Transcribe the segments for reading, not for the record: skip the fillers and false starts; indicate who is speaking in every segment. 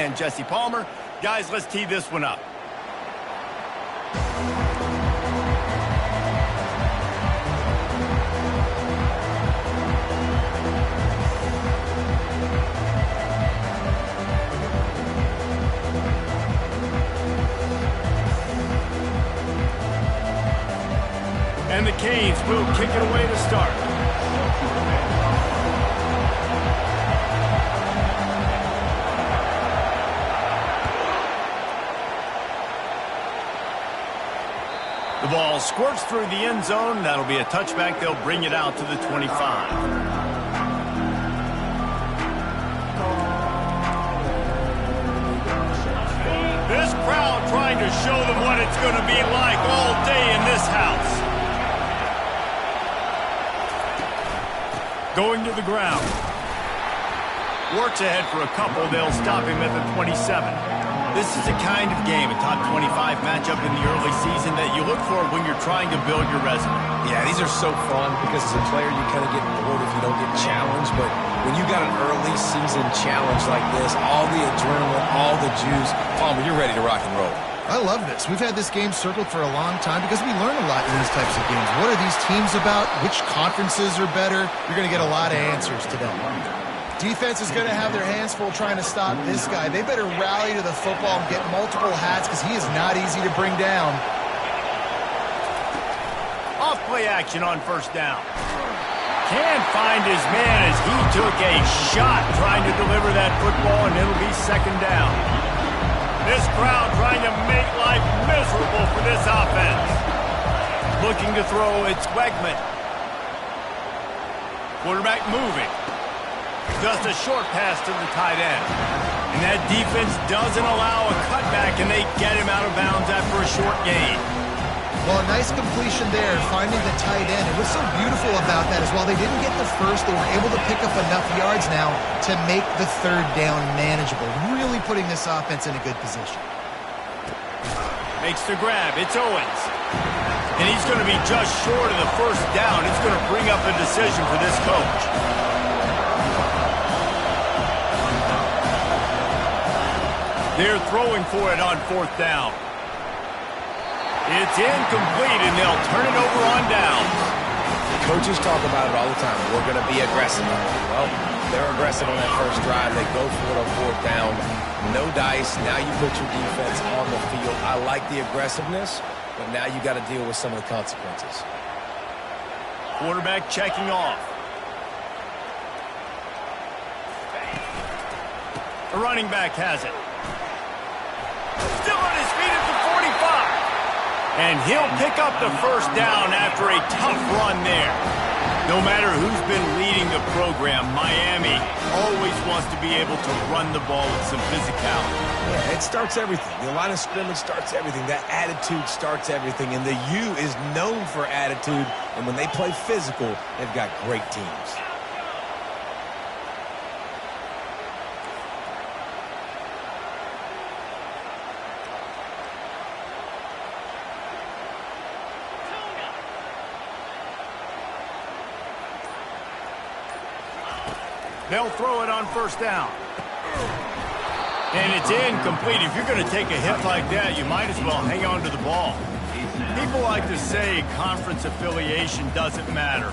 Speaker 1: man, Jesse Palmer. Guys, let's tee this one up. And the Canes will kick it away to start. The ball squirts through the end zone. That'll be a touchback. They'll bring it out to the 25. This crowd trying to show them what it's going to be like all day in this house. Going to the ground. Works ahead for a couple. They'll stop him at the 27. This is the kind of game, a top 25 matchup in the early season, that you look for when you're trying to build your resume.
Speaker 2: Yeah, these are so fun because as a player you kind of get bored if you don't get challenged, but when you got an early season challenge like this, all the adrenaline, all the juice, Palmer, you're ready to rock and roll.
Speaker 3: I love this. We've had this game circled for a long time because we learn a lot in these types of games. What are these teams about? Which conferences are better? You're going to get a lot of answers today. Defense is going to have their hands full trying to stop this guy. They better rally to the football and get multiple hats because he is not easy to bring down.
Speaker 1: Off play action on first down. Can't find his man as he took a shot trying to deliver that football, and it'll be second down. This crowd trying to make life miserable for this offense. Looking to throw, it's Wegman. Quarterback moving. Just a short pass to the tight end. And that defense doesn't allow a cutback, and they get him out of bounds after a short gain.
Speaker 3: Well, a nice completion there, finding the tight end. And what's so beautiful about that is while they didn't get the first, they were able to pick up enough yards now to make the third down manageable, really putting this offense in a good position.
Speaker 1: Makes the grab. It's Owens. And he's going to be just short of the first down. It's going to bring up a decision for this coach. They're throwing for it on fourth down. It's incomplete, and they'll turn it over on downs.
Speaker 2: Coaches talk about it all the time. We're going to be aggressive. Well, they're aggressive on that first drive. They go for it on fourth down. No dice. Now you put your defense on the field. I like the aggressiveness, but now you got to deal with some of the consequences.
Speaker 1: Quarterback checking off. The running back has it. Still on his feet at the 45. And he'll pick up the first down after a tough run there. No matter who's been leading the program, Miami always wants to be able to run the ball with some physicality.
Speaker 2: Yeah, it starts everything. The line of scrimmage starts everything. That attitude starts everything. And the U is known for attitude. And when they play physical, they've got great teams.
Speaker 1: They'll throw it on first down. And it's incomplete. If you're going to take a hit like that, you might as well hang on to the ball. People like to say conference affiliation doesn't matter.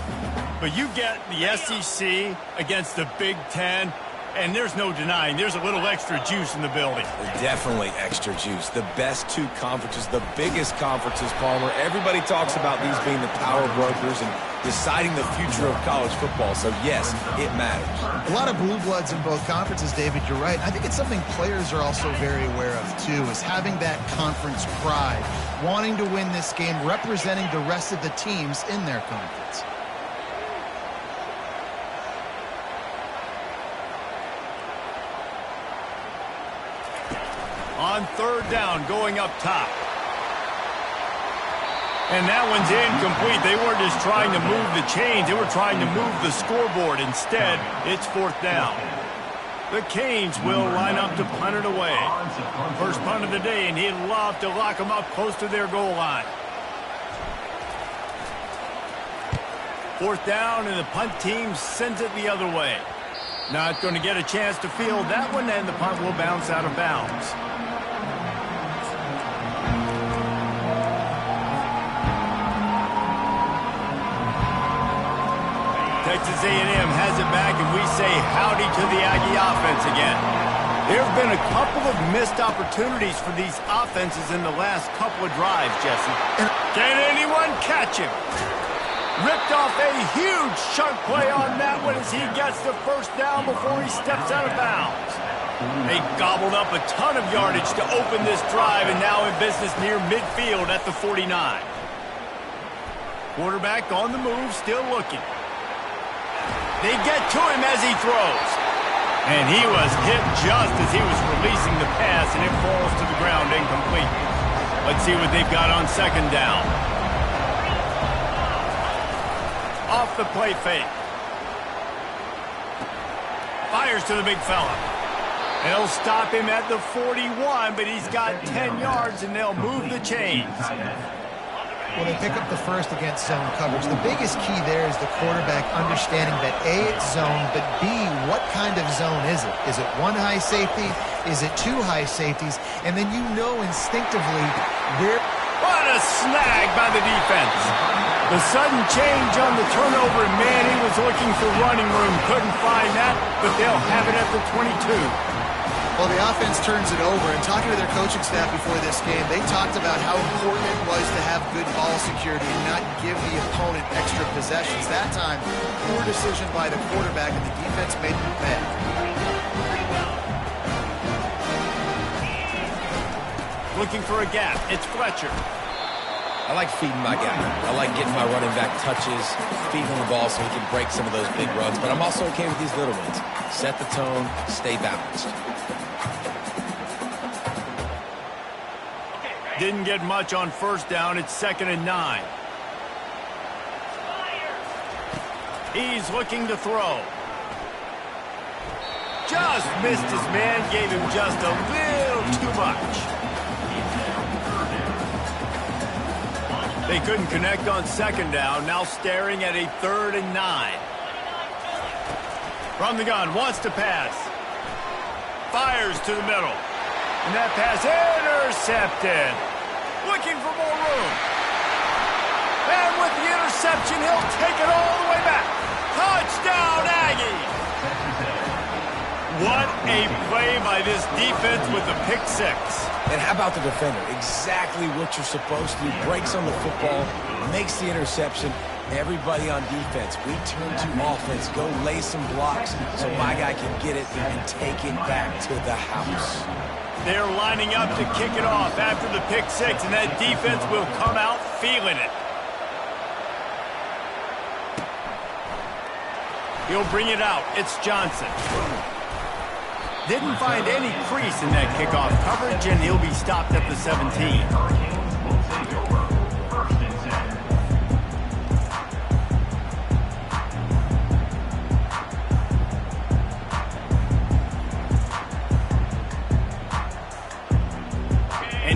Speaker 1: But you get the SEC against the Big Ten, and there's no denying there's a little extra juice in the building.
Speaker 2: Definitely extra juice. The best two conferences, the biggest conferences, Palmer. Everybody talks about these being the power brokers and deciding the future of college football. So, yes, it matters.
Speaker 3: A lot of blue bloods in both conferences, David, you're right. I think it's something players are also very aware of, too, is having that conference pride, wanting to win this game, representing the rest of the teams in their conference.
Speaker 1: On third down, going up top. And that one's incomplete. They weren't just trying to move the chains. They were trying to move the scoreboard. Instead, it's fourth down. The Canes will line up to punt it away. First punt of the day, and he'd love to lock them up close to their goal line. Fourth down, and the punt team sends it the other way. Not going to get a chance to field that one, and the punt will bounce out of bounds. Texas A&M has it back, and we say howdy to the Aggie offense again. There have been a couple of missed opportunities for these offenses in the last couple of drives, Jesse. Can anyone catch him? Ripped off a huge chunk play on that one as he gets the first down before he steps out of bounds. They gobbled up a ton of yardage to open this drive, and now in business near midfield at the 49. Quarterback on the move, still looking. They get to him as he throws. And he was hit just as he was releasing the pass, and it falls to the ground incomplete. Let's see what they've got on second down. Off the play fake. Fires to the big fella. They'll stop him at the 41, but he's got 10 yards, and they'll move the chains.
Speaker 3: Well, they pick up the first against zone coverage. The biggest key there is the quarterback understanding that A, it's zone, but B, what kind of zone is it? Is it one high safety? Is it two high safeties? And then you know instinctively where...
Speaker 1: What a snag by the defense. The sudden change on the turnover, and man, he was looking for running room. Couldn't find that, but they'll have it at the 22.
Speaker 3: Well, the offense turns it over, and talking to their coaching staff before this game, they talked about how important it was to have good ball security and not give the opponent extra possessions. That time, poor decision by the quarterback, and the defense made them pay.
Speaker 1: Looking for a gap. It's Fletcher.
Speaker 2: I like feeding my guy. I like getting my running back touches, feeding him the ball so he can break some of those big runs. But I'm also okay with these little ones. Set the tone, stay balanced.
Speaker 1: Didn't get much on first down. It's 2nd and 9. He's looking to throw. Just missed his man. Gave him just a little too much. They couldn't connect on second down. Now staring at a 3rd and 9. From the gun. Wants to pass. Fires to the middle. And that pass intercepted. Looking for more room. And with the interception, he'll take it all the way back. Touchdown, Aggies! What a play by this defense with the pick six.
Speaker 2: And how about the defender? Exactly what you're supposed to do. Breaks on the football, makes the interception. Everybody on defense, we turn to offense. Go lay some blocks so my guy can get it and take it back to the house.
Speaker 1: They're lining up to kick it off after the pick six, and that defense will come out feeling it. He'll bring it out. It's Johnson. Didn't find any crease in that kickoff coverage, and he'll be stopped at the 17.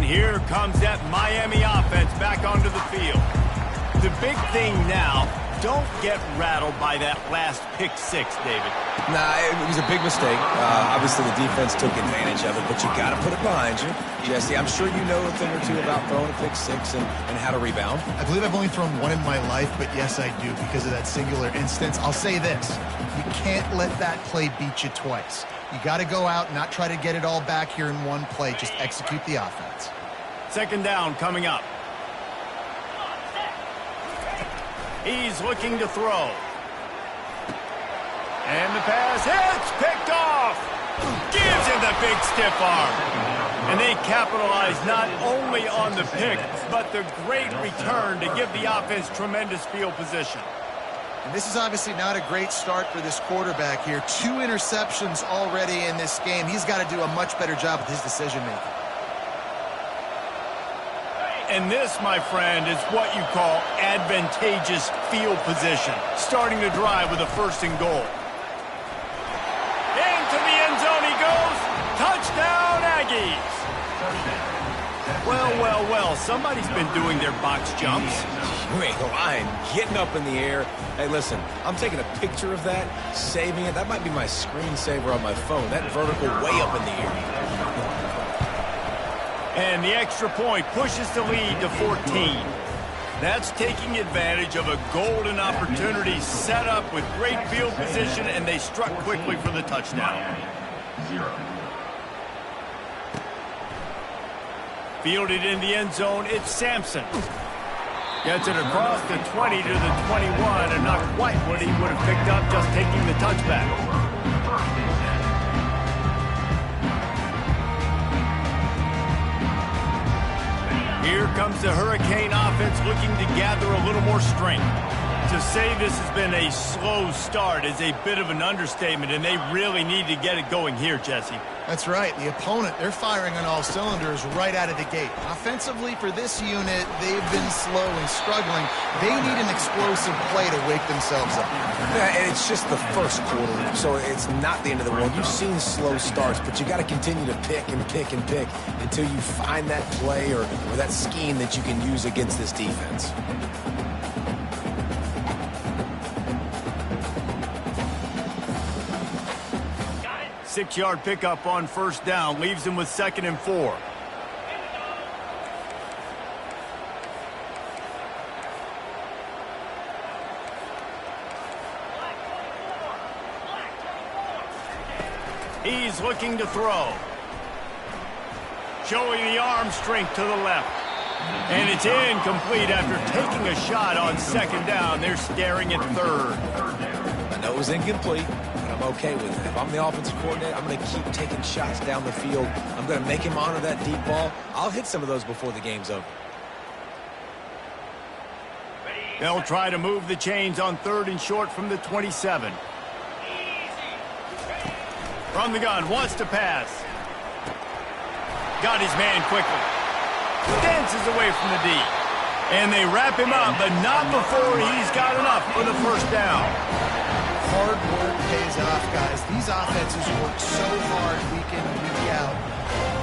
Speaker 1: Here comes that Miami offense back onto the field. The big thing now, don't get rattled by that last pick six, David.
Speaker 2: Nah, it was a big mistake. Obviously, the defense took advantage of it, but you got to put it behind you. Jesse, I'm sure you know a thing or two about throwing a pick six and how to rebound.
Speaker 3: I believe I've only thrown one in my life, but yes, I do because of that singular instance. I'll say this. You can't let that play beat you twice. You got to go out and not try to get it all back here in one play. Just execute the offense.
Speaker 1: 2nd down coming up. He's looking to throw. And the pass hits, picked off. Gives him the big stiff arm. And they capitalize not only on the pick, but the great return to give the offense tremendous field position.
Speaker 3: And this is obviously not a great start for this quarterback here. 2 interceptions already in this game. He's got to do a much better job with his decision-making.
Speaker 1: And this, my friend, is what you call advantageous field position. Starting the drive with a 1st and goal. Into the end zone he goes. Touchdown, Aggies. Well, somebody's been doing their box jumps.
Speaker 2: You ain't lying. Getting up in the air. Hey, listen, I'm taking a picture of that, saving it. That might be my screensaver on my phone. That vertical way up in the air.
Speaker 1: And the extra point pushes the lead to 14. That's taking advantage of a golden opportunity set up with great field position, and they struck quickly for the touchdown. Fielded in the end zone, it's Sampson. Gets it across the 20 to the 21, and not quite what he would have picked up just taking the touchback. Here comes the Hurricane offense looking to gather a little more strength. To say this has been a slow start is a bit of an understatement, and they really need to get it going here, Jesse.
Speaker 3: That's right. The opponent, they're firing on all cylinders right out of the gate. Offensively, for this unit, they've been slow and struggling. They need an explosive play to wake themselves up.
Speaker 2: Yeah, and it's just the first quarter, so it's not the end of the world. You've seen slow starts, but you got to continue to pick and pick and pick until you find that play or that scheme that you can use against this defense.
Speaker 1: 6-yard pickup on first down leaves him with 2nd and 4. He's looking to throw. Showing the arm strength to the left. And it's incomplete after taking a shot on 2nd down. They're staring at 3rd.
Speaker 2: I know it was incomplete. I'm okay with it. If I'm the offensive coordinator, I'm going to keep taking shots down the field. I'm going to make him honor that deep ball. I'll hit some of those before the game's over.
Speaker 1: They'll try to move the chains on 3rd and short from the 27. From the gun, wants to pass. Got his man quickly. Dances away from the D. And they wrap him up, but not before he's got enough for the first down.
Speaker 3: Hard work pays off, guys. These offenses work so hard week in and week out,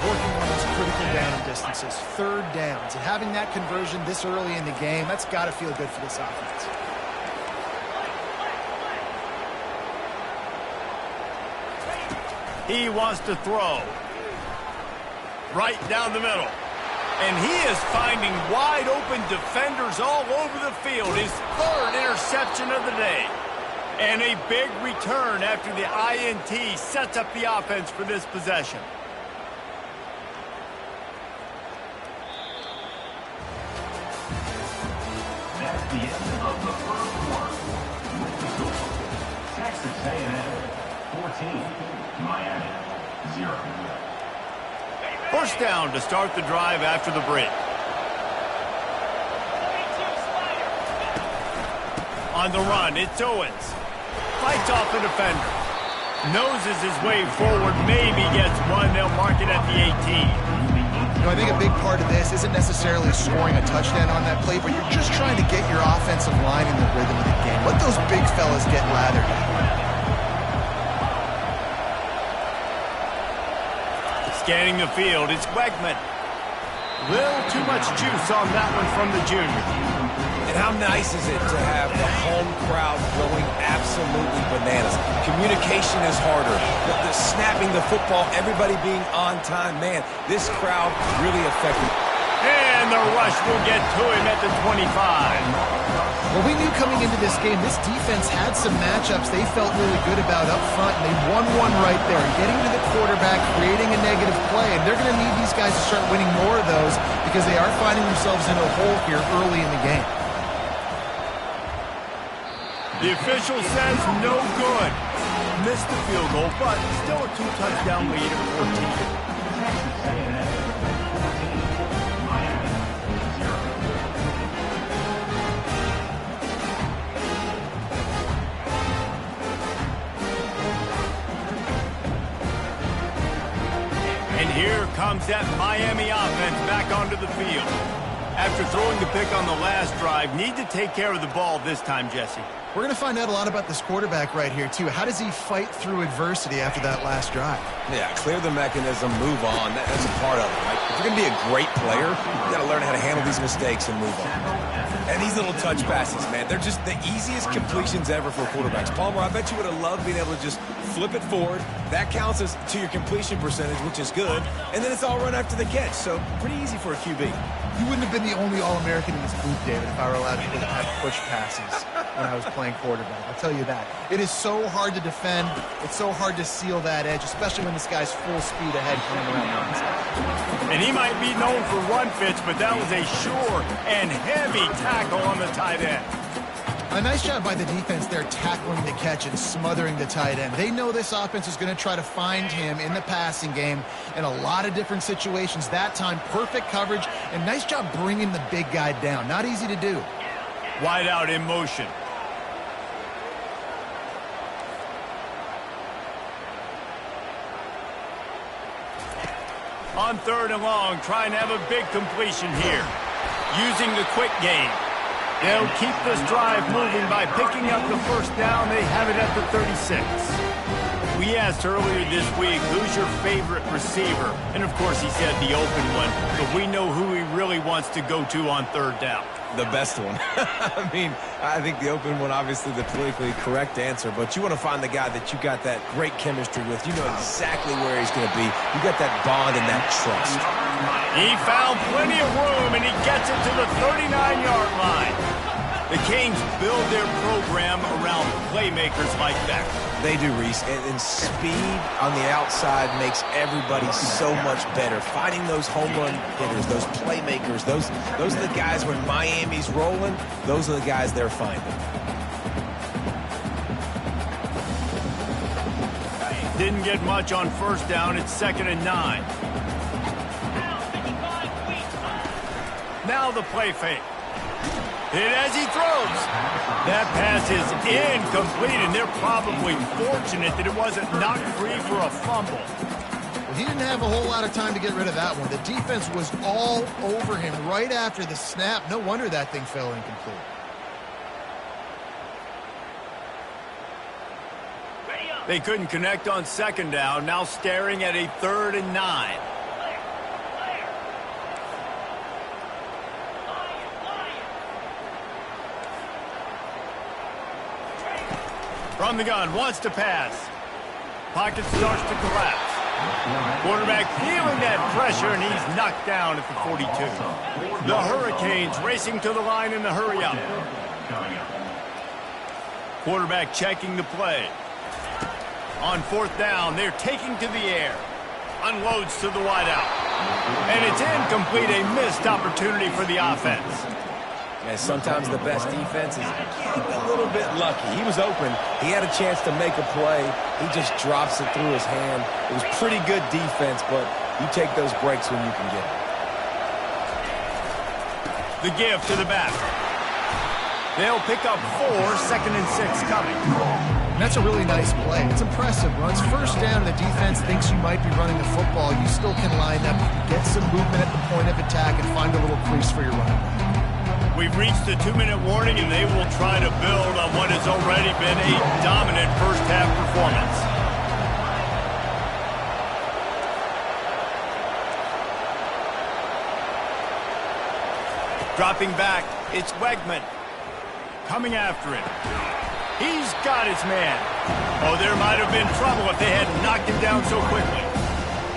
Speaker 3: working on those critical down distances, 3rd downs. And having that conversion this early in the game, that's got to feel good for this offense.
Speaker 1: He wants to throw. Right down the middle. And he is finding wide open defenders all over the field. His 3rd interception of the day. And a big return after the INT sets up the offense for this possession.
Speaker 4: That's the end of the first quarter. With the score, Texas A&M 14, Miami 0.
Speaker 1: First down to start the drive after the break. On the run, it's Owens. Fights off the defender. Noses his way forward, maybe gets one. They'll mark it at the 18.
Speaker 3: You know, I think a big part of this isn't necessarily scoring a touchdown on that play, but you're just trying to get your offensive line in the rhythm of the game. Let those big fellas get lathered.
Speaker 1: Scanning the field, it's Wegman. Little too much juice on that one from the junior.
Speaker 2: And how nice is it to have the home crowd going absolutely bananas? Communication is harder. The snapping the football, everybody being on time. Man, this crowd really effective.
Speaker 1: And the rush will get to him at the 25.
Speaker 3: Well, we knew coming into this game, this defense had some matchups they felt really good about up front, and they won one right there, getting to the quarterback, creating a negative play, and they're going to need these guys to start winning more of those because they are finding themselves in a hole here early in the game.
Speaker 1: The official says no good. Missed the field goal, but still a 2-touchdown lead at 14. And here comes that Miami offense back onto the field. After throwing the pick on the last drive, need to take care of the ball this time, Jesse.
Speaker 3: We're going to find out a lot about this quarterback right here, too. How does he fight through adversity after that last drive?
Speaker 2: Yeah, clear the mechanism, move on. That's a part of it, right? If you're going to be a great player, you got to learn how to handle these mistakes and move on. And these little touch passes, man, they're just the easiest completions ever for quarterbacks. Palmer, I bet you would have loved being able to just flip it forward. That counts as to your completion percentage, which is good. And then it's all run after the catch, so pretty easy for a QB.
Speaker 3: You wouldn't have been the only All-American in this booth, David, if I were allowed to have push passes when I was playing quarterback. I'll tell you that. It is so hard to defend. It's so hard to seal that edge, especially when this guy's full speed ahead coming around the inside.
Speaker 1: And he might be known for run fits, but that was a sure and heavy tackle on the tight end.
Speaker 3: A nice job by the defense there tackling the catch and smothering the tight end. They know this offense is going to try to find him in the passing game in a lot of different situations. That time, perfect coverage, and nice job bringing the big guy down. Not easy to do.
Speaker 1: Wide out in motion. On 3rd and long, trying to have a big completion here. Using the quick game. They'll keep this drive moving by picking up the first down. They have it at the 36. We asked earlier this week, who's your favorite receiver? And, of course, he said the open one. But we know who he really wants to go to on 3rd down.
Speaker 2: The best one. I mean, I think the open one, obviously the politically correct answer, but you want to find the guy that you got that great chemistry with. You know exactly where he's going to be. You got that bond and that trust.
Speaker 1: He found plenty of room, and he gets it to the 39-yard line. The Canes build their program around playmakers like that.
Speaker 2: They do, Reese, and speed on the outside makes everybody so much better. Finding those home run hitters, those playmakers, those are the guys when Miami's rolling, those are the guys they're finding.
Speaker 1: Didn't get much on 1st down. It's 2nd and 9. Now the play fake. Hit as he throws. That pass is incomplete, and they're probably fortunate that it wasn't knocked free for a fumble.
Speaker 3: Well, he didn't have a whole lot of time to get rid of that one. The defense was all over him right after the snap. No wonder that thing fell incomplete.
Speaker 1: They couldn't connect on 2nd down. Now staring at a 3rd and 9. From the gun, wants to pass. Pocket starts to collapse. Quarterback feeling that pressure, and he's knocked down at the 42. The Hurricanes racing to the line in the hurry up. Quarterback checking the play. On 4th down, they're taking to the air. Unloads to the wideout. And it's incomplete, a missed opportunity for the offense.
Speaker 2: And sometimes the best defense is a little bit lucky. He was open. He had a chance to make a play. He just drops it through his hand. It was pretty good defense, but you take those breaks when you can get them.
Speaker 1: The give to the back. They'll pick up 4, 2nd and 6 coming.
Speaker 3: And that's a really nice play. It's impressive. Runs 1st down, the defense thinks you might be running the football. You still can line up, get some movement at the point of attack, and find a little crease for your running back.
Speaker 1: We've reached the 2-minute warning, and they will try to build on what has already been a dominant first-half performance. Dropping back, it's Wegman. Coming after him. He's got his man. Oh, there might have been trouble if they had knocked him down so quickly.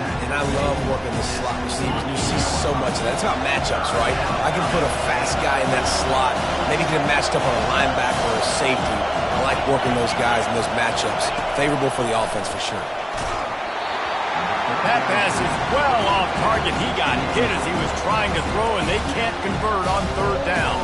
Speaker 2: And I love working the slot receivers. You see so much of that. It's about matchups, right? I can put a fast guy in that slot, maybe get him matched up on a linebacker or a safety. I like working those guys in those matchups. Favorable for the offense for sure.
Speaker 1: That pass is well off target. He got hit as he was trying to throw, and they can't convert on 3rd down.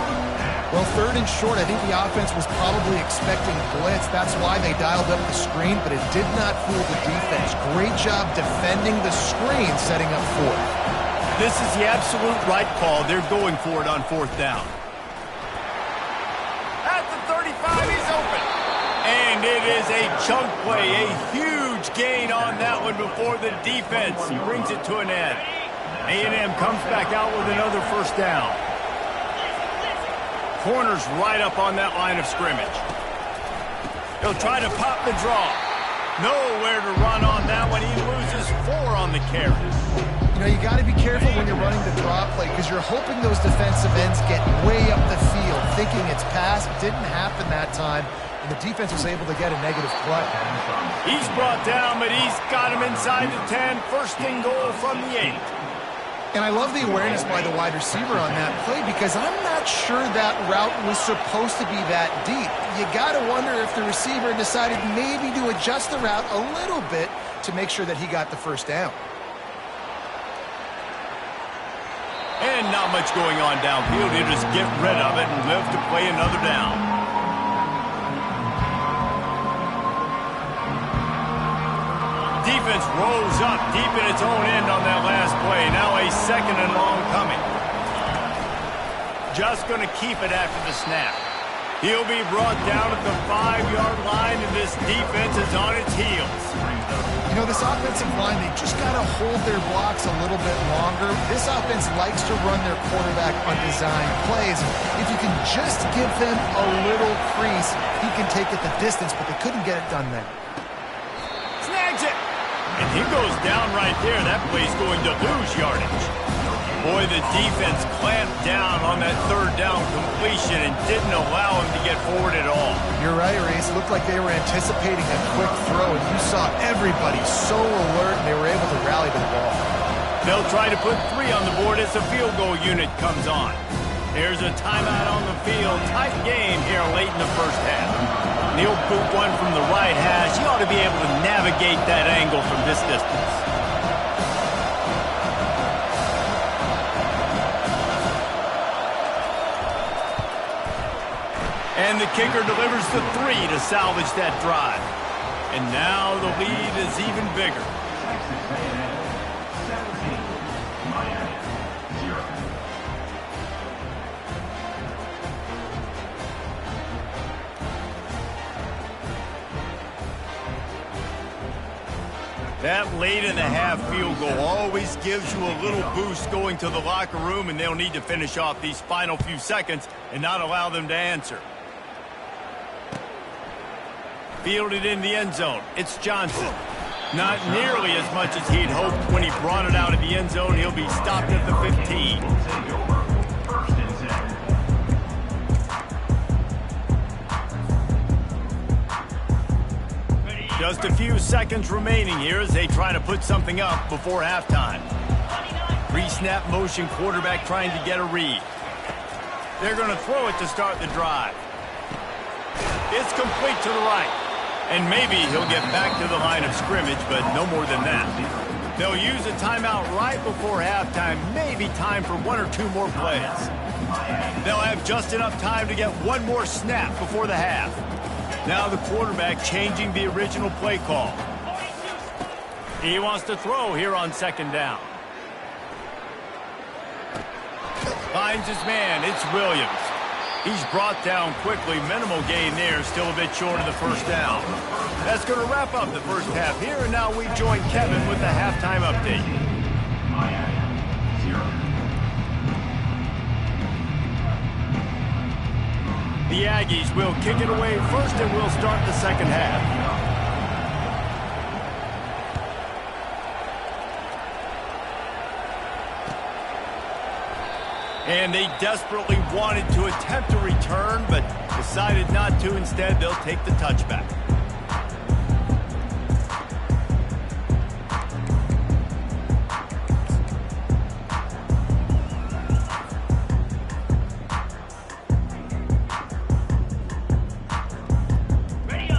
Speaker 3: Well, 3rd and short, I think the offense was probably expecting blitz. That's why they dialed up the screen, but it did not fool the defense. Great job defending the screen, setting up 4th.
Speaker 1: This is the absolute right call. They're going for it on 4th down. At the 35, he's open. And it is a chunk play, a huge gain on that one before the defense brings it to an end. A&M comes back out with another 1st down. Corners right up on that line of scrimmage. He'll try to pop the draw. Nowhere to run on that one. He loses 4 on the carry.
Speaker 3: You know, you got to be careful when you're running the draw play because you're hoping those defensive ends get way up the field, thinking it's pass. Didn't happen that time, and the defense was able to get a negative play.
Speaker 1: He's brought down, but he's got him inside the 10. First and goal from the 8.
Speaker 3: And I love the awareness by the wide receiver on that play because I'm not sure that route was supposed to be that deep. You got to wonder if the receiver decided maybe to adjust the route a little bit to make sure that he got the first down.
Speaker 1: And not much going on downfield. He'll just get rid of it and live to play another down. Defense rolls up deep in its own end on that last play. Now a second and long coming. Just going to keep it after the snap. He'll be brought down at the 5-yard line, and this defense is on its heels.
Speaker 3: You know, this offensive line, they just got to hold their blocks a little bit longer. This offense likes to run their quarterback on design plays. If you can just give him a little crease, he can take it the distance, but they couldn't get it done there.
Speaker 1: Snags it! And he goes down right there. That play's going to lose yardage. Boy, the defense clamped down on that third down completion and didn't allow him to get forward at all.
Speaker 3: You're right, Reese. It looked like they were anticipating a quick throw, and you saw everybody so alert, and they were able to rally to the ball.
Speaker 1: They'll try to put 3 on the board as the field goal unit comes on. There's a timeout on the field. Tight game here late in the first half. He'll boot one from the right hash. He ought to be able to navigate that angle from this distance. And the kicker delivers the 3 to salvage that drive. And now the lead is even bigger.
Speaker 4: Texas A&M 17, Miami 0.
Speaker 1: That late in the half field goal always gives you a little boost going to the locker room, and they'll need to finish off these final few seconds and not allow them to answer. Fielded in the end zone. It's Johnson. Not nearly as much as he'd hoped when he brought it out of the end zone. He'll be stopped at the 15.
Speaker 4: First and 10.
Speaker 1: Just a few seconds remaining here as they try to put something up before halftime. Pre-snap motion quarterback trying to get a read. They're going to throw it to start the drive. It's complete to the right. And maybe he'll get back to the line of scrimmage, but no more than that. They'll use a timeout right before halftime, maybe time for 1 or 2 more plays. They'll have just enough time to get 1 more snap before the half. Now the quarterback changing the original play call. He wants to throw here on second down. Finds his man. It's Williams. He's brought down quickly. Minimal gain there. Still a bit short of the first down. That's going to wrap up the first half here. And now we join Kevin with the halftime update.
Speaker 4: Miami 0.
Speaker 1: The Aggies will kick it away first, and we'll start the second half. And they desperately wanted to attempt a return, but decided not to. Instead, they'll take the touchback.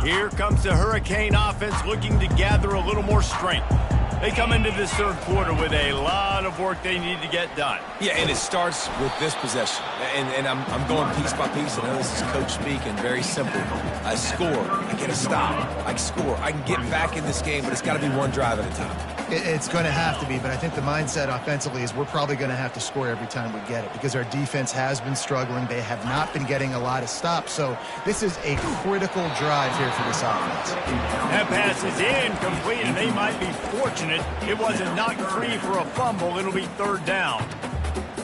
Speaker 1: Here comes the Hurricane offense looking to gather a little more strength. They come into this third quarter with a lot of work they need to get done.
Speaker 2: Yeah, and it starts with this possession. And I'm going piece by piece. I know this is coach speak and very simple. I score. I get a stop. I score. I can get back in this game, but it's got to be one drive at a time.
Speaker 3: It's going to have to be, but I think the mindset offensively is we're probably going to have to score every time we get it because our defense has been struggling. They have not been getting a lot of stops, so this is a critical drive here for this offense.
Speaker 1: That pass is incomplete, and they might be fortunate it wasn't knocked free for a fumble. It'll be third down.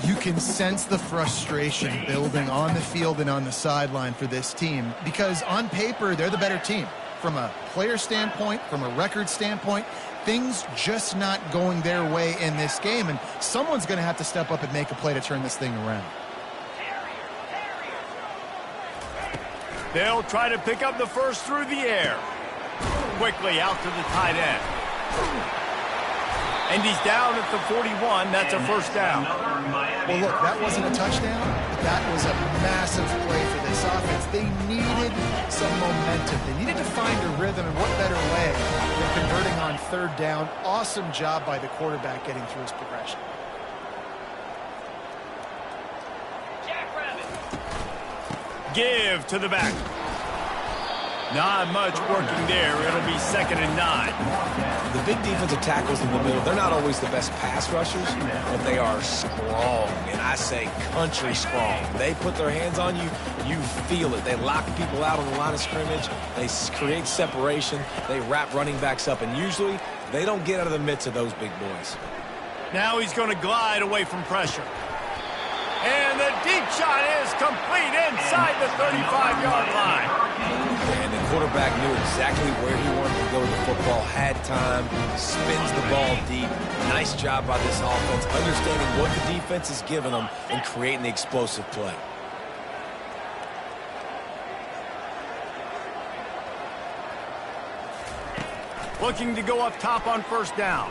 Speaker 3: You can sense the frustration building on the field and on the sideline for this team because on paper, they're the better team. From a player standpoint, from a record standpoint, things just not going their way in this game, and someone's going to have to step up and make a play to turn this thing around.
Speaker 1: They'll try to pick up the first through the air. Quickly out to the tight end. And he's down at the 41. That's a first down.
Speaker 3: Well, look, that wasn't a touchdown. That was a massive play for this offense. They needed some momentum. They needed to find a rhythm, and what better way than converting on third down. Awesome job by the quarterback getting through his progression.
Speaker 1: Give to the back. Not much working there. It'll be 2nd and 9.
Speaker 2: The big defensive tackles in the middle, they're not always the best pass rushers, but they are strong, and I say country strong. They put their hands on you, you feel it. They lock people out on the line of scrimmage. They create separation. They wrap running backs up, and usually they don't get out of the midst of those big boys.
Speaker 1: Now he's going to glide away from pressure. And the deep shot is complete inside the 35-yard line.
Speaker 2: And the quarterback knew exactly where he wanted to go with the football, had time, spins the ball deep. Nice job by this offense, understanding what the defense is giving them and creating the explosive play.
Speaker 1: Looking to go up top on first down.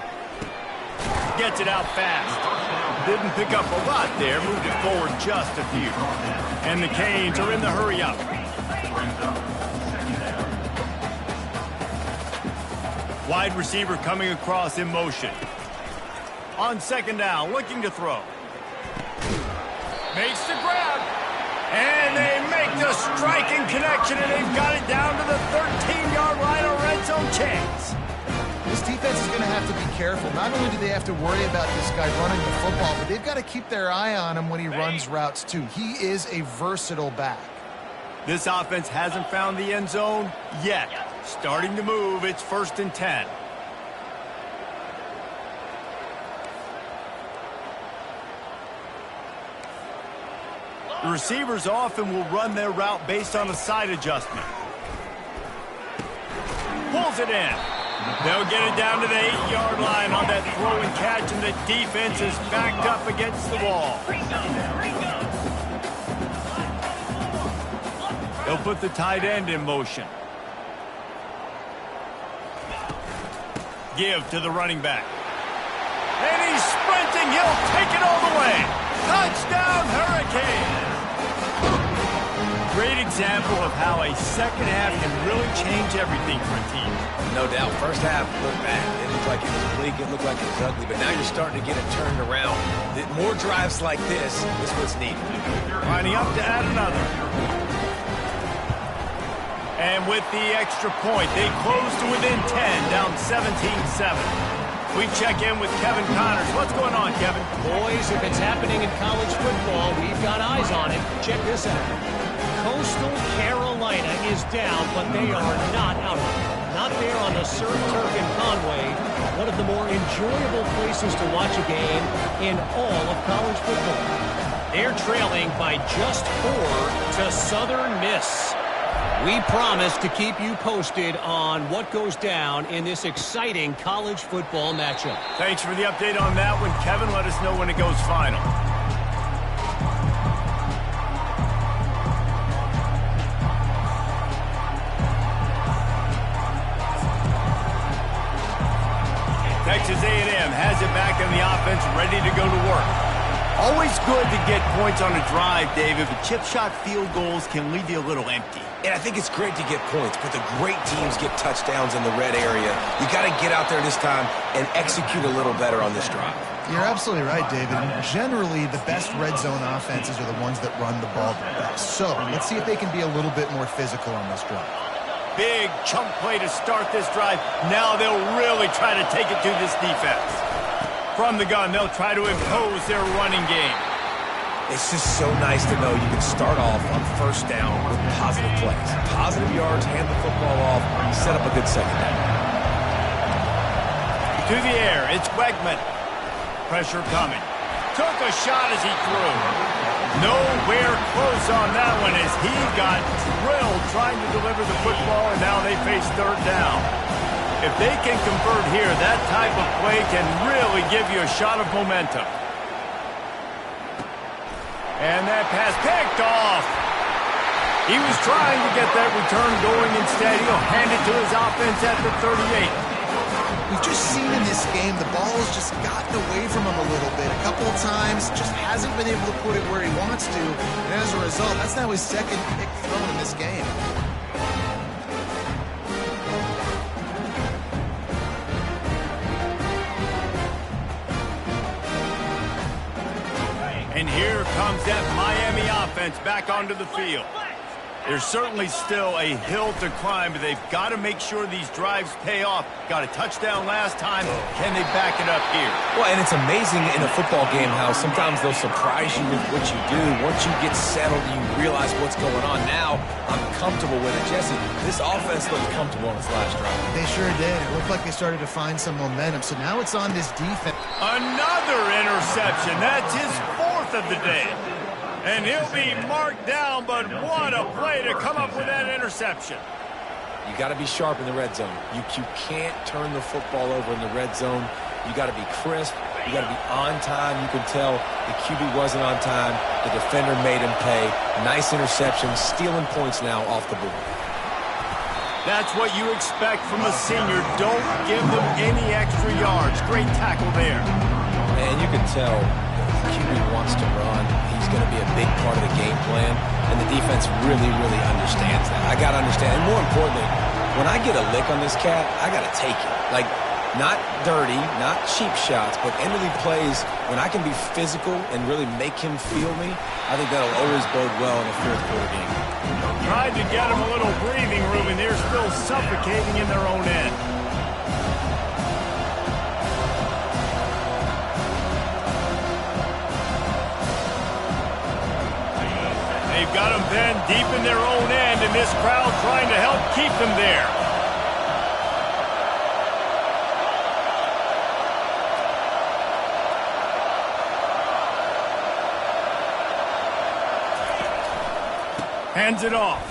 Speaker 1: Gets it out fast. Didn't pick up a lot there, moved it forward just a few. And the Canes are in the hurry-up. Wide receiver coming across in motion. On 2nd down, looking to throw. Makes the grab. And they make the striking connection, and they've got it down to the 13-yard line, a red zone chance.
Speaker 3: This defense is going to have to be careful. Not only do they have to worry about this guy running the football, but they've got to keep their eye on him when he runs routes, too. He is a versatile back.
Speaker 1: This offense hasn't found the end zone yet. Starting to move. It's 1st and 10. The receivers often will run their route based on a side adjustment. Pulls it in. They'll get it down to the 8-yard line on that throw and catch, and the defense is backed up against the wall. They'll put the tight end in motion. Give to the running back. And he's sprinting. He'll take it all the way. Touchdown, Hurricanes! Great example of how a second half can really change everything for a team.
Speaker 2: No doubt. First half looked bad. It looked like it was bleak. It looked like it was ugly. But now you're starting to get it turned around. More drives like this is what's needed.
Speaker 1: Lining up to add another. And with the extra point, they close to within 10, down 17-7. We check in with Kevin Connors. What's going on, Kevin?
Speaker 5: Boys, if it's happening in college football, we've got eyes on it. Check this out. Coastal Carolina is down, but they are not out of it. Not there on the Surf Turf in Conway, one of the more enjoyable places to watch a game in all of college football. They're trailing by just 4 to Southern Miss. We promise to keep you posted on what goes down in this exciting college football matchup.
Speaker 1: Thanks for the update on that one, Kevin. Let us know when it goes final. Texas A&M has it back in the offense, ready to go to work. Always good to get points on a drive, David, but chip shot field goals can leave you a little empty.
Speaker 2: And I think it's great to get points, but the great teams get touchdowns in the red area. You got to get out there this time and execute a little better on this drive.
Speaker 3: You're absolutely right, David. Generally, the best red zone offenses are the ones that run the ball the best. So let's see if they can be a little bit more physical on this drive.
Speaker 1: Big chunk play to start this drive. Now they'll really try to take it to this defense. From the gun, they'll try to impose their running game.
Speaker 2: It's just so nice to know you can start off on first down with positive plays. Positive yards, hand the football off, set up a good second down.
Speaker 1: To the air, it's Wegman. Pressure coming. Took a shot as he threw. Nowhere close on that one as he got drilled trying to deliver the football, and now they face third down. If they can convert here, that type of play can really give you a shot of momentum. And that pass picked off. He was trying to get that return going. Instead, he'll hand it to his offense at the 38.
Speaker 3: We've just seen in this game the ball has just gotten away from him a little bit. A couple of times, just hasn't been able to put it where he wants to. And as a result, that's now his second pick thrown in this game.
Speaker 1: And here comes that Miami offense back onto the field. There's certainly still a hill to climb, but they've got to make sure these drives pay off. Got a touchdown last time. Can they back it up here?
Speaker 2: Well, and it's amazing in a football game how sometimes they'll surprise you with what you do. Once you get settled, you realize what's going on. Now, I'm comfortable with it. Jesse, this offense looked comfortable on its last drive.
Speaker 3: They sure did. It looked like they started to find some momentum. So now it's on this defense.
Speaker 1: Another interception. That's his fourth of the day. And he'll be marked down, but what a play to come up with that interception.
Speaker 2: You got to be sharp in the red zone. You can't turn the football over in the red zone. You got to be crisp. You got to be on time. You can tell the QB wasn't on time. The defender made him pay. Nice interception, stealing points now off the board.
Speaker 1: That's what you expect from a senior. Don't give them any extra yards. Great tackle there.
Speaker 2: And you can tell the QB wants to run. He's going to be a big part of the game plan, and the defense really, really understands that. I got to understand, and more importantly, when I get a lick on this cat, I got to take it. Like, not dirty, not cheap shots, but end of the plays, when I can be physical and really make him feel me, I think that'll always bode well in a fourth quarter game.
Speaker 1: Tried to get him a little breathing room, and they're still suffocating in their own end. They've got them then deep in their own end, and this crowd trying to help keep them there. Hands it off.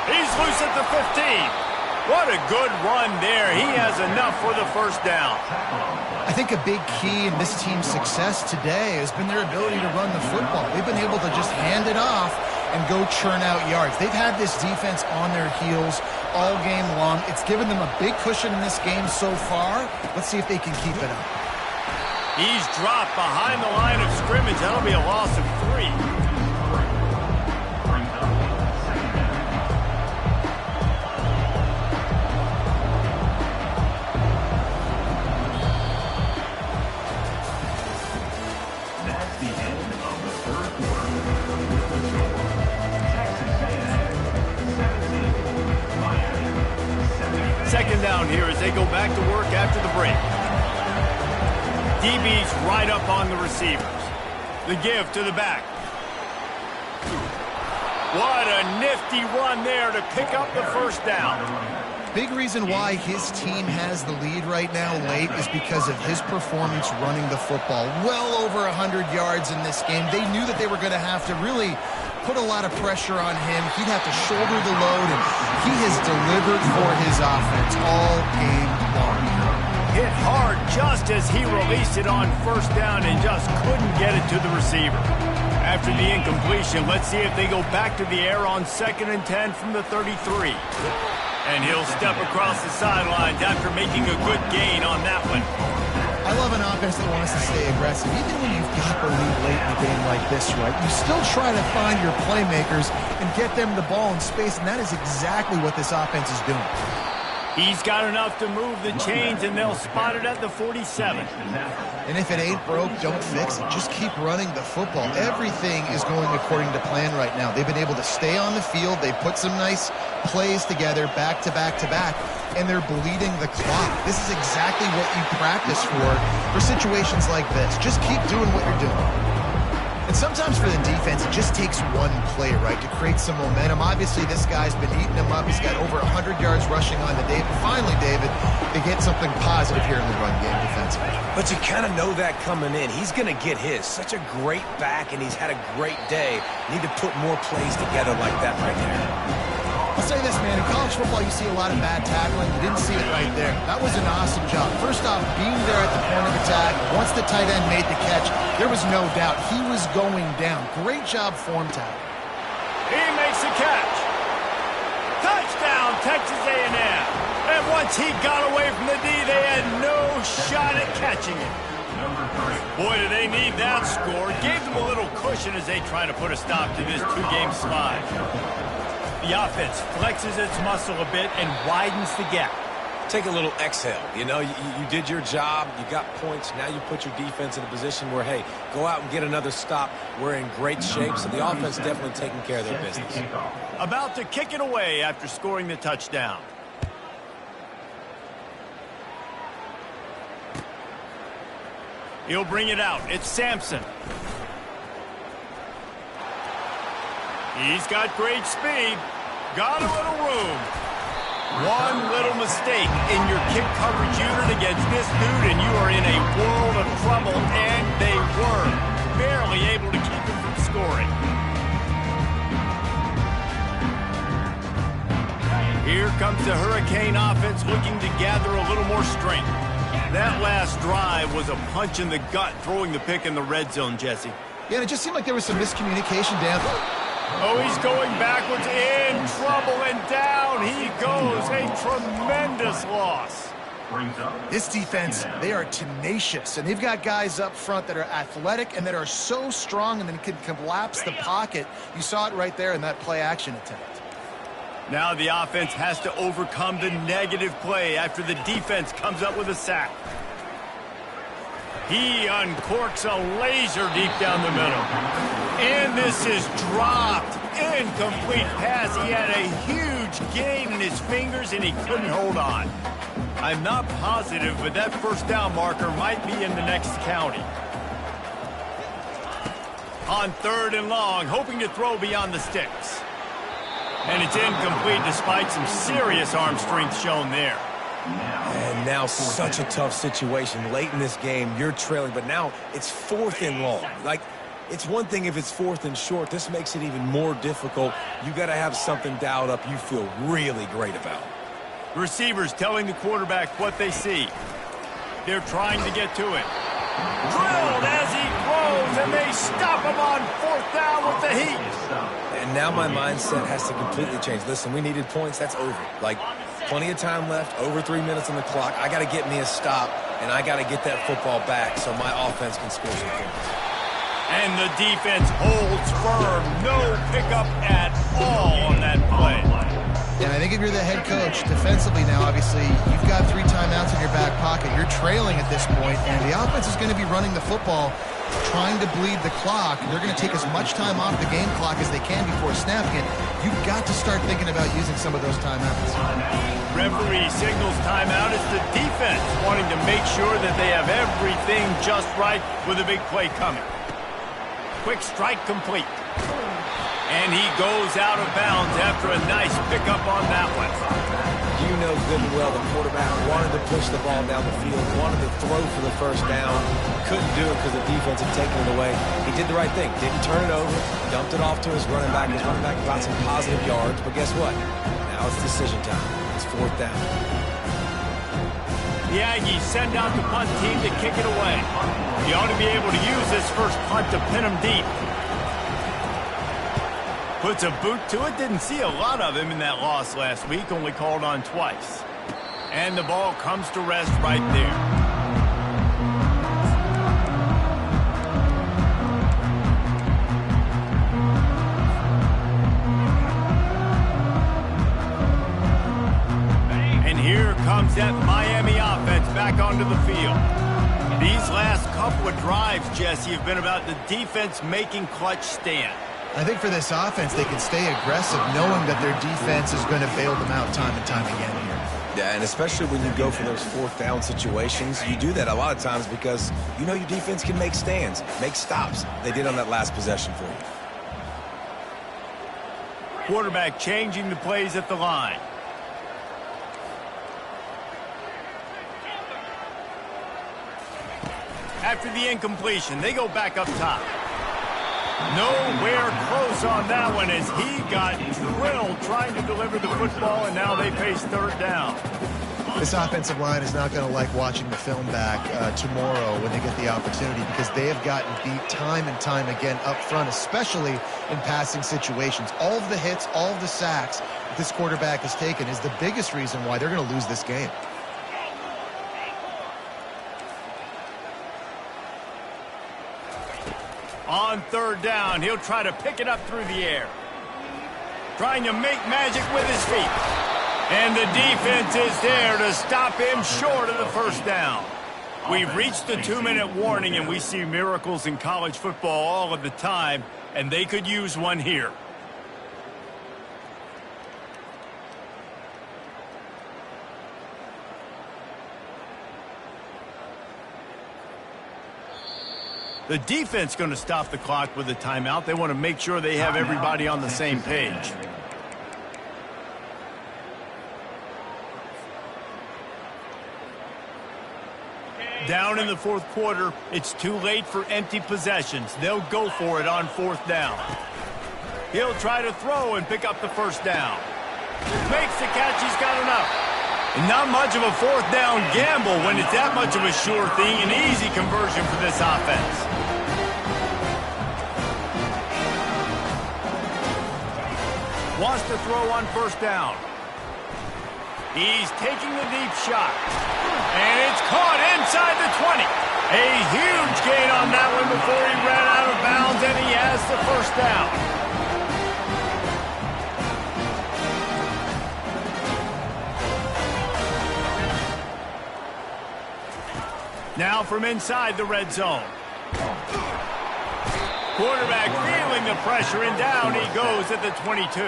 Speaker 1: He's loose at the 15. What a good run there. He has enough for the first down.
Speaker 3: I think a big key in this team's success today has been their ability to run the football. They've been able to just hand it off and go churn out yards. They've had this defense on their heels all game long. It's given them a big cushion in this game so far. Let's see if they can keep it up.
Speaker 1: He's dropped behind the line of scrimmage. That'll be a loss of 3. Second down here as they go back to work after the break. DB's right up on the receivers. The give to the back. What a nifty run there to pick up the first down.
Speaker 3: Big reason why his team has the lead right now late is because of his performance running the football. Well over 100 yards in this game. They knew that they were going to have to really put a lot of pressure on him. He'd have to shoulder the load, and he has delivered for his offense all game long.
Speaker 1: Hit hard just as he released it on first down and just couldn't get it to the receiver. After the incompletion, let's see if they go back to the air on 2nd and 10 from the 33. And he'll step across the sidelines after making a good gain on that one.
Speaker 3: I love an offense that wants to stay aggressive. Even when you've got the lead late in a game like this, right, you still try to find your playmakers and get them the ball in space, and that is exactly what this offense is doing.
Speaker 1: He's got enough to move the chains, and they'll spot it at the 47.
Speaker 3: And if it ain't broke, don't fix it. Just keep running the football. Everything is going according to plan right now. They've been able to stay on the field. They've put some nice plays together back to back to back, and they're bleeding the clock. This is exactly what you practice for situations like this. Just keep doing what you're doing. And sometimes for the defense, it just takes one play, right, to create some momentum. Obviously, this guy's been eating them up. He's got over 100 yards rushing on the day. But finally, David, they get something positive here in the run game defensively.
Speaker 2: But you kind of know that coming in. He's going to get his. Such a great back, and he's had a great day. Need to put more plays together like that right there.
Speaker 3: I'll say this, man. In college football, you see a lot of bad tackling. You didn't see it right there. That was an awesome job. First off, being there at the point of attack. Once the tight end made the catch, there was no doubt he was going down. Great job form tackle.
Speaker 1: He makes the catch. Touchdown, Texas A&M. And once he got away from the D, they had no shot at catching it. Boy, do they need that score. Gave them a little cushion as they try to put a stop to this two-game slide. The offense flexes its muscle a bit and widens the gap.
Speaker 2: Take a little exhale. You know, you did your job. You got points. Now you put your defense in a position where, hey, go out and get another stop. We're in great shape, so the offense definitely taking care of their business.
Speaker 1: About to kick it away after scoring the touchdown. He'll bring it out. It's Sampson. He's got great speed. Got a little room. One little mistake in your kick coverage unit against this dude, and you are in a world of trouble, and they were barely able to keep him from scoring. Here comes the Hurricane offense looking to gather a little more strength. That last drive was a punch in the gut, throwing the pick in the red zone, Jesse.
Speaker 3: Yeah, and it just seemed like there was some miscommunication, Dan.
Speaker 1: Oh, he's going backwards, in trouble, and down he goes. A tremendous loss.
Speaker 3: This defense, they are tenacious, and they've got guys up front that are athletic and that are so strong and then can collapse the pocket. You saw it right there in that play-action attempt.
Speaker 1: Now the offense has to overcome the negative play after the defense comes up with a sack. He uncorks a laser deep down the middle. And this is dropped. Incomplete pass. He had a huge gain in his fingers, and he couldn't hold on. I'm not positive, but that first down marker might be in the next county. On 3rd and long, hoping to throw beyond the sticks. And it's incomplete despite some serious arm strength shown there.
Speaker 2: And now such a tough situation. Late in this game, you're trailing, but now it's 4th and long. Like, it's one thing if it's 4th and short. This makes it even more difficult. You got to have something dialed up you feel really great about.
Speaker 1: Receivers telling the quarterback what they see. They're trying to get to it. Drilled as he throws, and they stop him on 4th down with the heat.
Speaker 2: And now my mindset has to completely change. Listen, we needed points. That's over. Like, plenty of time left, over 3 minutes on the clock. I got to get me a stop, and I got to get that football back so my offense can score some points.
Speaker 1: And the defense holds firm. No pickup at all on that play.
Speaker 3: And I think if you're the head coach, defensively now, obviously, you've got 3 timeouts in your back pocket. You're trailing at this point, and the offense is going to be running the football, trying to bleed the clock. They're going to take as much time off the game clock as they can before snapping it. You've got to start thinking about using some of those timeouts.
Speaker 1: Referee signals timeout. It's the defense wanting to make sure that they have everything just right with a big play coming. Quick strike complete. And he goes out of bounds after a nice pickup on that one.
Speaker 2: You know good and well the quarterback wanted to push the ball down the field, wanted to throw for the first down. Couldn't do it because the defense had taken it away. He did the right thing. Didn't turn it over. Dumped it off to his running back. His running back got some positive yards. But guess what? Now it's decision time. It's 4th down.
Speaker 1: The Aggies send out the punt team to kick it away. He ought to be able to use this first punt to pin him deep. Puts a boot to it. Didn't see a lot of him in that loss last week. Only called on twice. And the ball comes to rest right there. And here comes that Miami offense back onto the field. These last couple of drives, Jesse, have been about the defense making clutch stand.
Speaker 3: I think for this offense, they can stay aggressive knowing that their defense is going to bail them out time and time again here.
Speaker 2: Yeah, and especially when you go for those fourth down situations, you do that a lot of times because you know your defense can make stands, make stops. They did on that last possession for you.
Speaker 1: Quarterback changing the plays at the line. After the incompletion, they go back up top. Nowhere close on that one as he got drilled trying to deliver the football, and now they face third down.
Speaker 3: This offensive line is not going to like watching the film back tomorrow when they get the opportunity, because they have gotten beat time and time again up front, especially in passing situations. All of the hits, all of the sacks that this quarterback has taken is the biggest reason why they're going to lose this game.
Speaker 1: On third down, he'll try to pick it up through the air. Trying to make magic with his feet. And the defense is there to stop him short of the first down. We've reached the 2-minute warning, and we see miracles in college football all of the time, and they could use one here. The defense going to stop the clock with a timeout. They want to make sure they have everybody on the same page. Down in the fourth quarter, it's too late for empty possessions. They'll go for it on fourth down. He'll try to throw and pick up the first down. Makes the catch, he's got enough. And not much of a fourth down gamble when it's that much of a sure thing. An easy conversion for this offense. Wants to throw on first down. He's taking the deep shot. And it's caught inside the 20. A huge gain on that one before he ran out of bounds, and he has the first down. Now from inside the red zone. Quarterback feeling the pressure, and down he goes at the 22.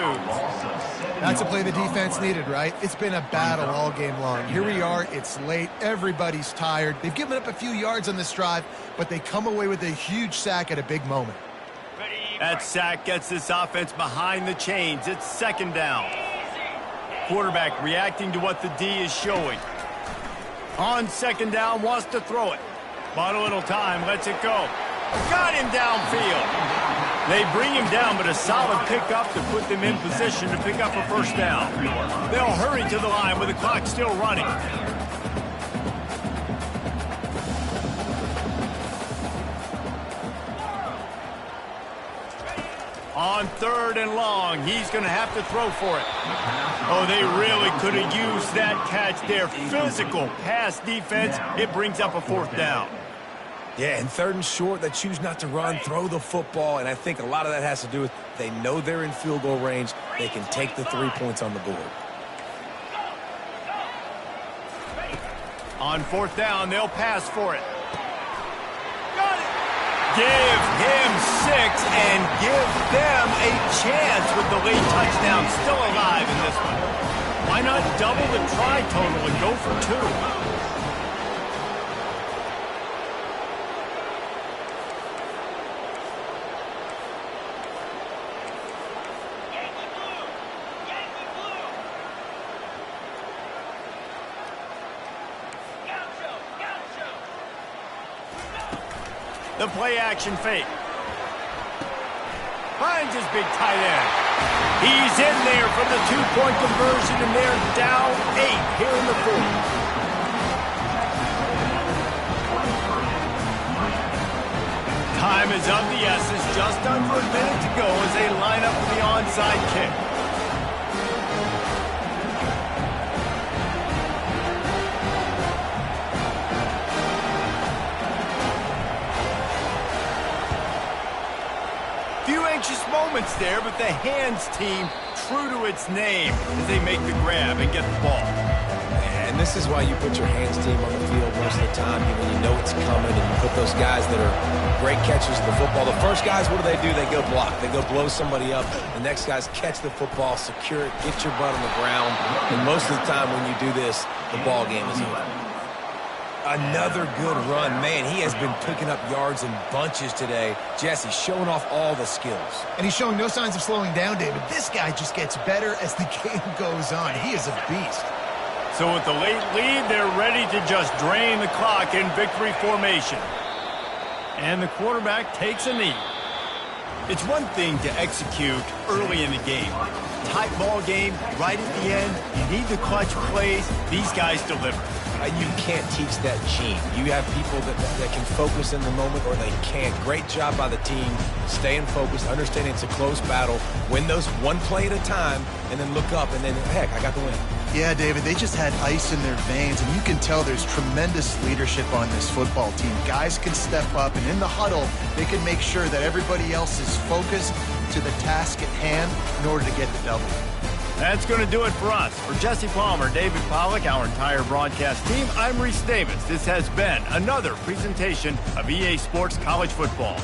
Speaker 3: That's a play the defense needed, right? It's been a battle all game long. Here we are, it's late, everybody's tired. They've given up a few yards on this drive, but they come away with a huge sack at a big moment.
Speaker 1: That sack gets this offense behind the chains. It's second down. Quarterback reacting to what the D is showing. On second down, wants to throw it. Bought a little time, lets it go. Got him downfield. They bring him down, but a solid pickup to put them in position to pick up a first down. They'll hurry to the line with the clock still running. On third and long, he's going to have to throw for it. Oh, they really could have used that catch there. Physical pass defense. It brings up a fourth down.
Speaker 2: Yeah, and third and short, they choose not to run, throw the football, and I think a lot of that has to do with they know they're in field goal range. They can take the 3 points on the board.
Speaker 1: On fourth down, they'll pass for it. Got it! Give him 6 and give them a chance with the late touchdown still alive in this one. Why not double the try total and go for 2? The play-action fake. Finds his big tight end. He's in there for the 2-point conversion, and they're down 8 here in the fourth. Time is of the essence. Just under a minute to go as they line up for the onside kick. Moments there, but the hands team true to its name as they make the grab and get the ball.
Speaker 2: And And this is why you put your hands team on the field most of the time when you know it's coming, and you put those guys that are great catchers of the football. The first guys, what do? They go block. They go blow somebody up. The next guys catch the football, secure it, get your butt on the ground. And most of the time when you do this, the ball game is over. Another good run. Man, he has been picking up yards in bunches today. Jesse showing off all the skills.
Speaker 3: And he's showing no signs of slowing down, David. This guy just gets better as the game goes on. He is a beast.
Speaker 1: So with the late lead, they're ready to just drain the clock in victory formation. And the quarterback takes a knee. It's one thing to execute early in the game. Tight ball game, right at the end. You need the clutch plays. These guys deliver.
Speaker 2: You can't teach that gene. You have people that can focus in the moment or they can't. Great job by the team, staying focused, understanding it's a close battle, win those one play at a time, and then look up, and then, heck, I got the win.
Speaker 3: Yeah, David, they just had ice in their veins, and you can tell there's tremendous leadership on this football team. Guys can step up, and in the huddle, they can make sure that everybody else is focused to the task at hand in order to get the double.
Speaker 1: That's going to do it for us. For Jesse Palmer, David Pollack, our entire broadcast team, I'm Reese Davis. This has been another presentation of EA Sports College Football.